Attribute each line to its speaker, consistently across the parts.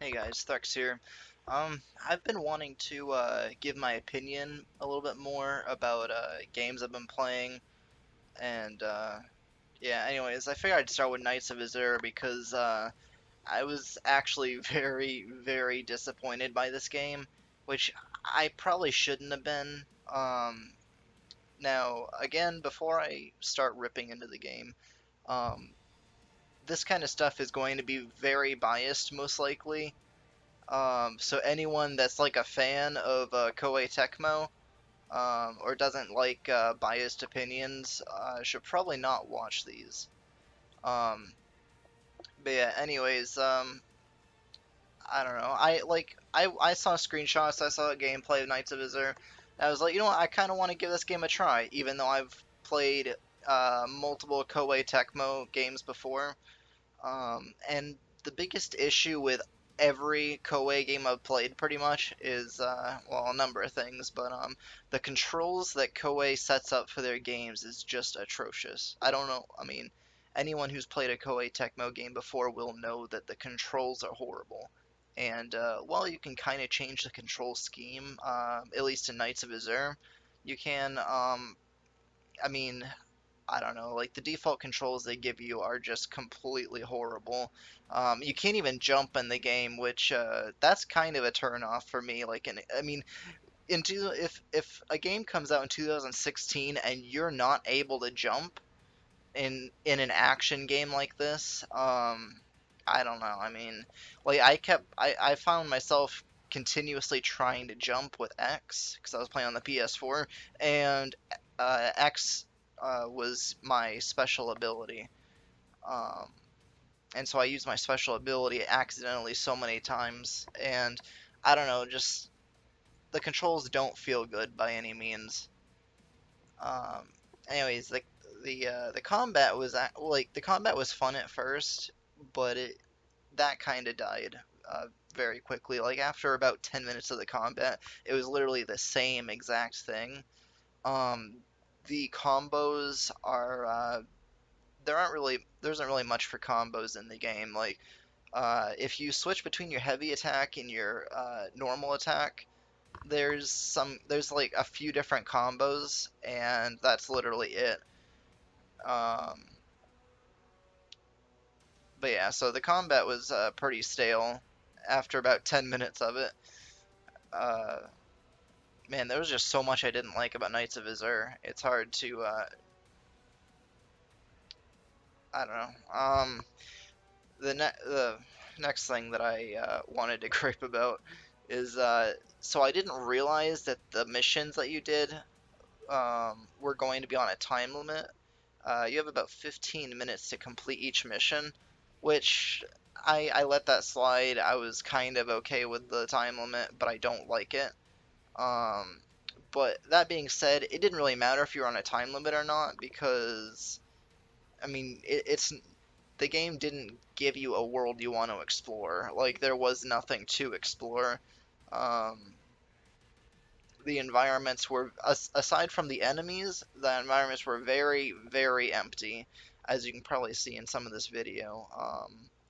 Speaker 1: Hey guys, Threx here. I've been wanting to give my opinion a little bit more about games I've been playing, and yeah. Anyways, I figured I'd start with Knights of Azure because I was actually very disappointed by this game, which I probably shouldn't have been. Now, again, before I start ripping into the game, um, this kind of stuff is going to be very biased, most likely. So anyone that's like a fan of Koei Tecmo, or doesn't like biased opinions, should probably not watch these. Um, but yeah, anyways, I don't know. I saw screenshots, I saw a gameplay of Knights of Azure. And I was like, you know what, I kind of want to give this game a try, even though I've played multiple Koei Tecmo games before. And the biggest issue with every Koei game I've played pretty much is, well, a number of things, but the controls that Koei sets up for their games is just atrocious. I don't know, I mean, anyone who's played a Koei Tecmo game before will know that the controls are horrible. And while you can kind of change the control scheme, at least in Knights of Azure, you can, I mean, I don't know, like the default controls they give you are just completely horrible. You can't even jump in the game, which that's kind of a turn off for me. I mean, if a game comes out in 2016 and you're not able to jump in an action game like this, I don't know. I mean, like I found myself continuously trying to jump with X because I was playing on the PS4, and X was my special ability. Um, and so I used my special ability accidentally so many times, and I don't know, just the controls don't feel good by any means. Um, anyways, the combat was the combat was fun at first, but it that kind of died very quickly. Like after about 10 minutes of the combat, it was literally the same exact thing. Um, the combos are there isn't really much for combos in the game. Like if you switch between your heavy attack and your normal attack, there's like a few different combos, and that's literally it. Um, but yeah, so the combat was pretty stale after about 10 minutes of it. Uh, Man, there was just so much I didn't like about Knights of Azure. It's hard to I don't know. The next thing that I wanted to gripe about is so I didn't realize that the missions that you did were going to be on a time limit. You have about 15 minutes to complete each mission, which I let that slide. I was kind of okay with the time limit, but I don't like it. Um, but that being said, it didn't really matter if you were on a time limit or not because, I mean, it's the game didn't give you a world you want to explore. Like, there was nothing to explore. Um, the environments were aside from the enemies, the environments were very empty, as you can probably see in some of this video.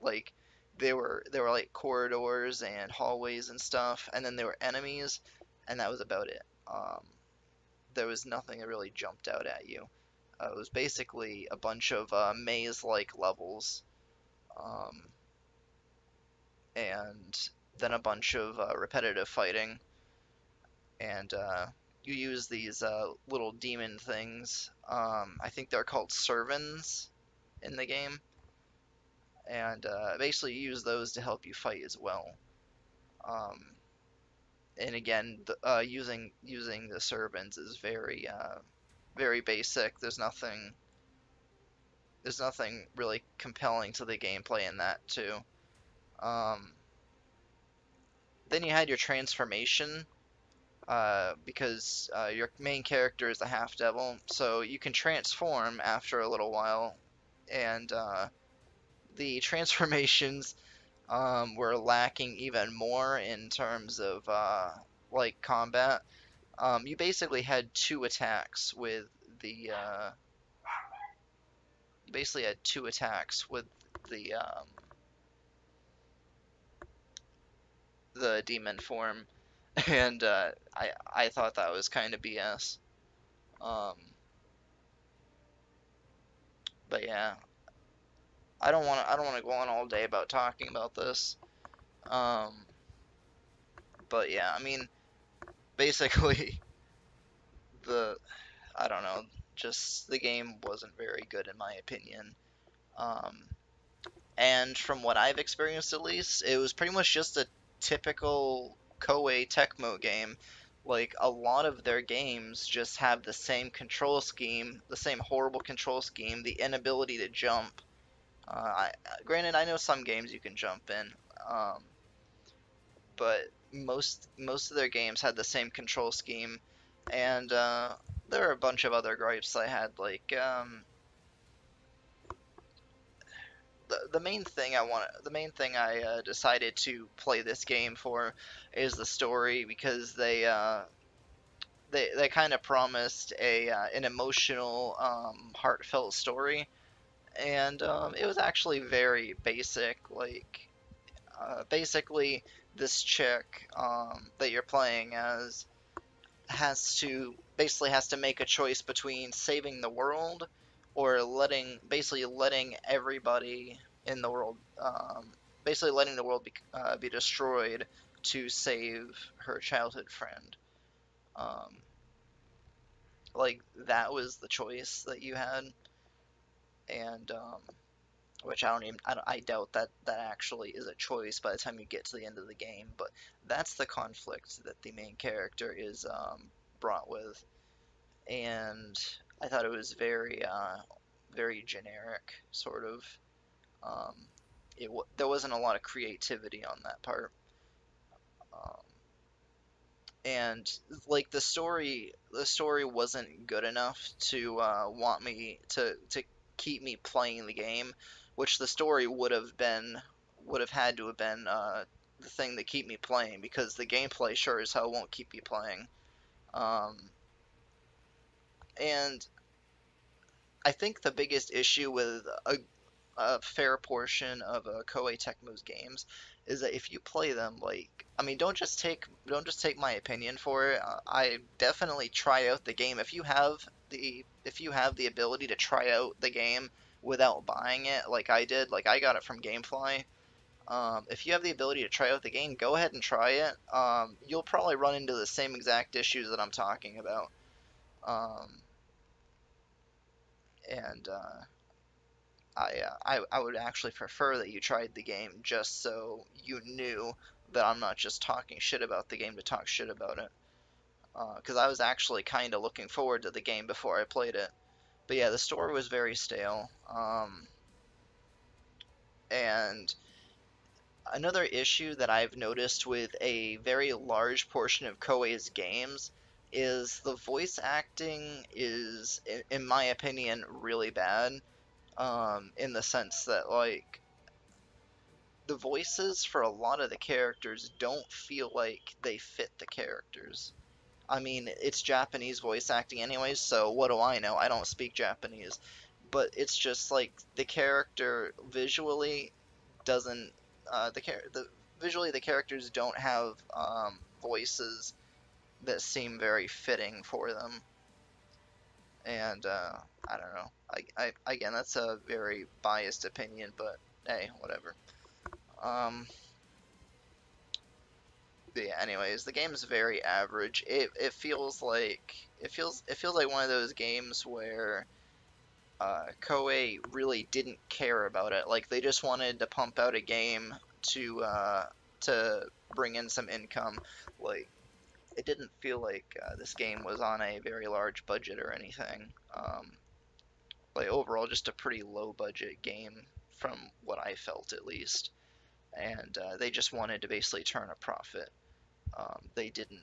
Speaker 1: Like there were like corridors and hallways and stuff, and then there were enemies, and that was about it. There was nothing that really jumped out at you. It was basically a bunch of maze-like levels, um, and then a bunch of repetitive fighting, and you use these little demon things. I think they're called servants in the game, and basically you use those to help you fight as well. Um, and again, using the servants is very basic. There's nothing really compelling to the gameplay in that too. Um, then you had your transformation, because your main character is a half devil, so you can transform after a little while, and the transformations were lacking even more in terms of like combat. You basically had two attacks with the you basically had two attacks with the the demon form, and I thought that was kind of BS. Um, but yeah, I don't want to go on all day about talking about this. Um, but yeah, I mean, basically the I don't know, just the game wasn't very good in my opinion. Um, and from what I've experienced at least, it was pretty much just a typical Koei Tecmo game. Like a lot of their games just have the same control scheme, the same horrible control scheme, the inability to jump. Granted, I know some games you can jump in, um, but most of their games had the same control scheme, and there are a bunch of other gripes I had. Like the main thing the main thing I decided to play this game for is the story because they kind of promised a an emotional, heartfelt story, and it was actually very basic. Like basically, this chick that you're playing as has to make a choice between saving the world or letting everybody in the world basically letting the world be destroyed to save her childhood friend. Um, like that was the choice that you had, and which I don't even I doubt that that actually is a choice by the time you get to the end of the game. But that's the conflict that the main character is brought with, and I thought it was very generic, sort of. Um, there wasn't a lot of creativity on that part, um, and like the story wasn't good enough to want me to keep me playing the game, which the story would have had to have been the thing that keep me playing because the gameplay sure as hell won't keep you playing. Um, and I think the biggest issue with a fair portion of Koei Tecmo's games is that if you play them, like, I mean, don't just take my opinion for it. I definitely try out the game if you have the ability to try out the game without buying it, like I did, like I got it from GameFly. If you have the ability to try out the game, go ahead and try it. You'll probably run into the same exact issues that I'm talking about. Um, and I would actually prefer that you tried the game just so you knew that I'm not just talking shit about the game to talk shit about it. Because I was actually kind of looking forward to the game before I played it. But yeah, the story was very stale. And another issue that I've noticed with a very large portion of Koei's games is the voice acting is, in my opinion, really bad. In the sense that, like, the voices for a lot of the characters don't feel like they fit the characters. I mean, it's Japanese voice acting anyways, so what do I know? I don't speak Japanese. But it's just like the character visually doesn't the visually the characters don't have voices that seem very fitting for them. And I don't know. Again, that's a very biased opinion, but hey, whatever. Um, But yeah, anyways, the game's very average. It feels like one of those games where Koei really didn't care about it. Like they just wanted to pump out a game to bring in some income. Like it didn't feel like this game was on a very large budget or anything. Like overall, just a pretty low budget game from what I felt at least. And they just wanted to basically turn a profit. They didn't.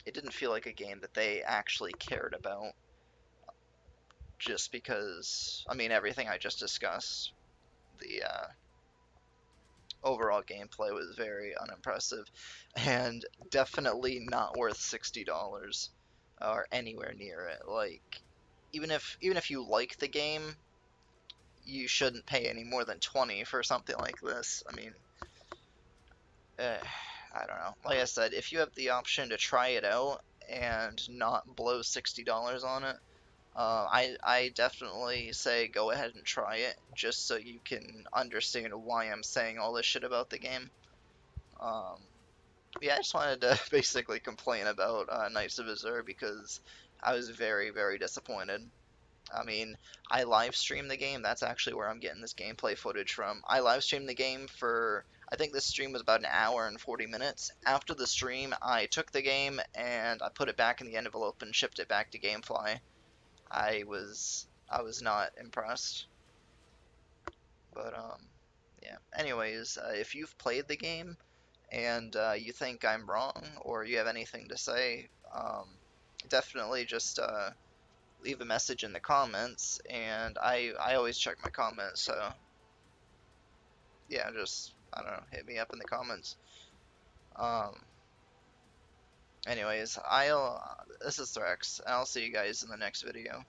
Speaker 1: It didn't feel like a game that they actually cared about. Just because, I mean, everything I just discussed, the overall gameplay was very unimpressive, and definitely not worth $60 or anywhere near it. Like, even if you like the game, you shouldn't pay any more than 20 for something like this. I mean, uh, I don't know. Like I said, if you have the option to try it out and not blow $60 on it, I definitely say go ahead and try it just so you can understand why I'm saying all this shit about the game. Um, yeah, I just wanted to basically complain about Knights of Azure because I was very, very disappointed. I mean, I live streamed the game. That's actually where I'm getting this gameplay footage from. I live streamed the game for, I think this stream was about an hour and 40 minutes. After the stream, I took the game and I put it back in the envelope and shipped it back to Gamefly. I was not impressed. But yeah. Anyways, if you've played the game and you think I'm wrong or you have anything to say, definitely just leave a message in the comments, and I always check my comments. So yeah, just I don't know, hit me up in the comments. Um, anyways, I'll this is Threx. I'll see you guys in the next video.